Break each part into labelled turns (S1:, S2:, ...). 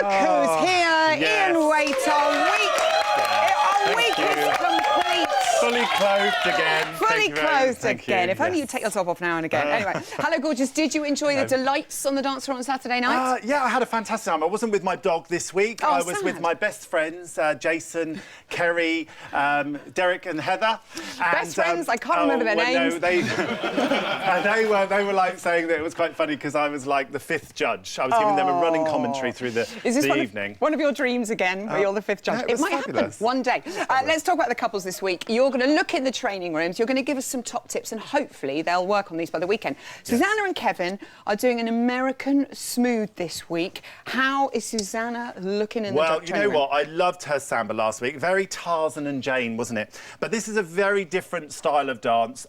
S1: who's here, Ian Waiter. A week is complete.
S2: Fully clothed again.
S1: Fully clothed again. If only
S2: yes.
S1: you'd take yourself off now and again. Anyway, hello, gorgeous. Did you enjoy the delights on the dance floor on Saturday night?
S2: Yeah, I had a fantastic time. I wasn't with my dog this week.
S1: Oh,
S2: I was with my best friends, Jason, Kerry, Derek and Heather.
S1: Best friends? I can't remember their names.
S2: No, they were like saying that it was quite funny because I was like the fifth judge. I was giving them a running commentary through the evening.
S1: One of your dreams again, where you're the fifth judge?
S2: Yeah,
S1: it might
S2: fabulous.
S1: happen one day. Let's talk about the couples this week. You're going to look in the training rooms. You're going to give us some top tips, and hopefully they'll work on these by the weekend. Yes. Susanna and Kevin are doing an American smooth this week. How is Susanna looking in the training room?
S2: Well, you know what? I loved her samba last week. Very Tarzan and Jane, wasn't it? But this is a very different style of dance.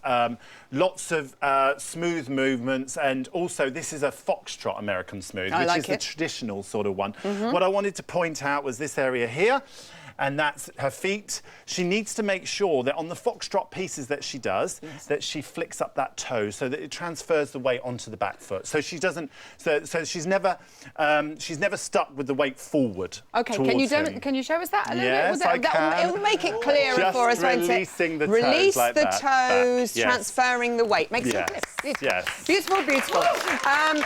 S2: Lots of smooth movements, and also this is a foxtrot American smooth, which is the traditional sort of one. What I wanted to point out was this area here. And that's her feet. She needs to make sure that on the foxtrot pieces that she does, that she flicks up that toe so that it transfers the weight onto the back foot. So she doesn't. So she's never stuck with the weight forward.
S1: Okay, can you show us that a little
S2: bit?
S1: Yes,
S2: I can.
S1: It'll make it clearer
S2: Just
S1: for us.
S2: Releasing the toes
S1: Release
S2: like
S1: the
S2: that.
S1: toes,
S2: Yes.
S1: transferring the weight. Makes it clear.
S2: Yes.
S1: Beautiful, beautiful.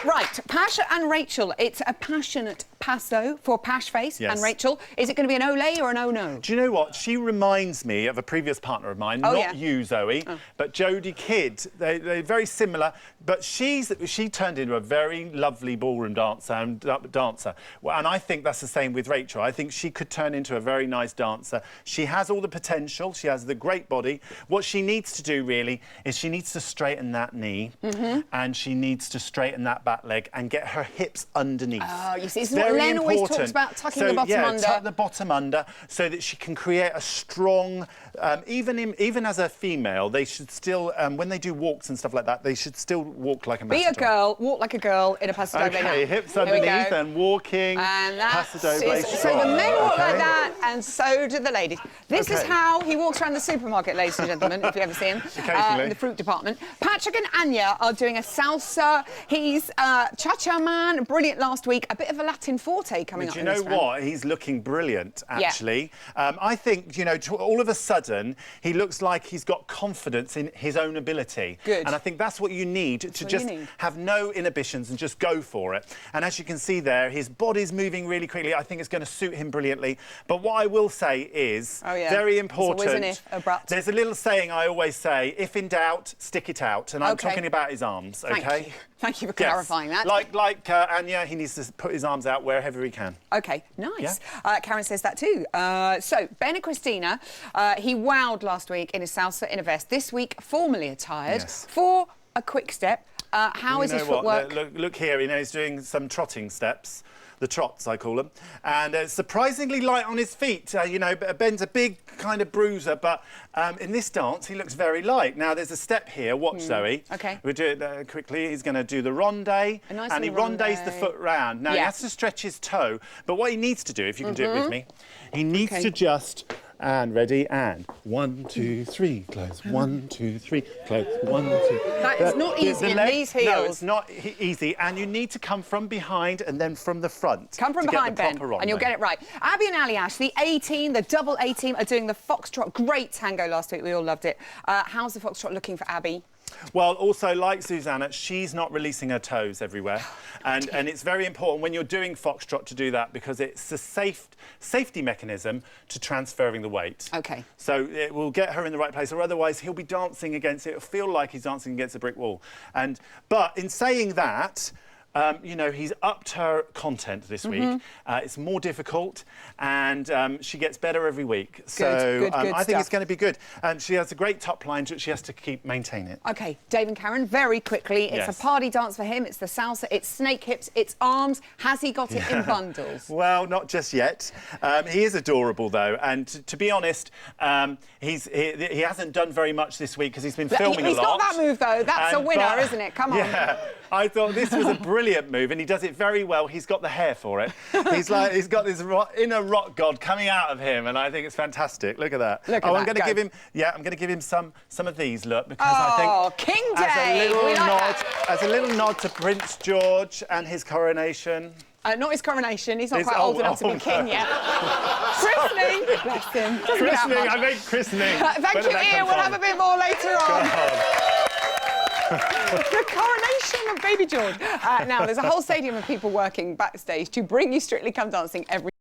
S1: Right, Pash and Rachel. It's a passionate passo for Pash Face and Rachel. Is it going to be an ole or an oh no?
S2: Do you know what? She reminds me of a previous partner of mine, not you, Zoe, but Jodie Kidd. They're very similar, but she turned into a very lovely ballroom dancer. And I think that's the same with Rachel. I think she could turn into a very nice dancer. She has all the potential. She has the great body. What she needs to do, really, is she needs to straighten that knee and she needs to straighten that back leg and get her hips underneath.
S1: Oh, you see, this is what Len always talks about, tucking the bottom under.
S2: Tuck the bottom under so that she can create a strong, even as a female, they should still, when they do walks and stuff like that, they should still walk like a paso.
S1: Be a girl, walk like a girl in a paso doble.
S2: Okay, hips underneath and walking, paso doble.
S1: So the men walk like that, and so do the ladies. This is how he walks around the supermarket, ladies and gentlemen, if you ever see him, in the fruit department. Patrick and Anya are doing a salsa. He's cha-cha man, brilliant last week. A bit of a Latin forte coming up.
S2: Do you know what? He's looking brilliant, actually. I think, you know, all of a sudden, he looks like he's got confidence in his own ability.
S1: Good.
S2: And I think that's what you need to just have no inhibitions and just go for it. And as you can see there, his body's moving really quickly. I think it's going to suit him brilliantly. But what I will say is, very important, there's a little saying I always say, if in doubt, stick it out. And I'm talking about his arms, okay?
S1: Thank you for clarifying that.
S2: Like Anya, he needs to put his arms out wherever he can.
S1: OK, nice. Karen says that too. So, Ben and Christina, he wowed last week in his salsa in a vest. This week, formally attired for a quick step. How is his footwork?
S2: Look here, you know, he's doing some trotting steps. The trots, I call them. And surprisingly light on his feet. You know, Ben's a big kind of bruiser, but in this dance, he looks very light. Now, there's a step here. Watch, Zoe.
S1: OK.
S2: We'll do it quickly. He's going to do the ronde, and he rondes the foot round. Now, he has to stretch his toe, but what he needs to do, if you can do it with me, he needs to just... And ready, and 1, 2, 3, close. 1, 2, 3, close. 1, 2.
S1: That is not easy in these heels.
S2: No, it's not easy, and you need to come from behind and then from the front.
S1: Come from behind, Ben, and you'll get it right. Abby and Ali Ash, the A team, the double A team, are doing the foxtrot. Great tango last week. We all loved it. How's the foxtrot looking for Abby?
S2: Well, also, like Susanna, she's not releasing her toes everywhere. And it's very important when you're doing foxtrot to do that because it's a safety mechanism to transferring the weight. OK. So it will get her in the right place, or otherwise he'll be dancing against it. It'll feel like he's dancing against a brick wall. But in saying that, you know, he's upped her content this week. It's more difficult, and she gets better every week. So I think it's going to be good. She has a great top line, but she has to keep maintaining it. OK, Dave and Karen, very quickly. It's a party dance for him. It's the salsa. It's snake hips. It's arms. Has he got it in bundles? Well, not just yet. He is adorable, though. And to be honest, he hasn't done very much this week because he's been filming a lot.
S1: He's got that move, though. That's a winner, isn't it? Come on.
S2: Yeah. I thought this was a brilliant move, and he does it very well. He's got the hair for it. He's got this inner rock god coming out of him, and I think it's fantastic. Look at that. I'm going to give him. Yeah, I'm going to give him some of these. Look, because I think
S1: King Day.
S2: As a little nod to Prince George and his coronation.
S1: Not his coronation. He's not quite old enough to be king yet. Christening. Bless him.
S2: Christening. I meant christening.
S1: Thank you, Ian. We'll have a bit more later on. The coronation of baby George. Now, there's a whole stadium of people working backstage to bring you Strictly Come Dancing every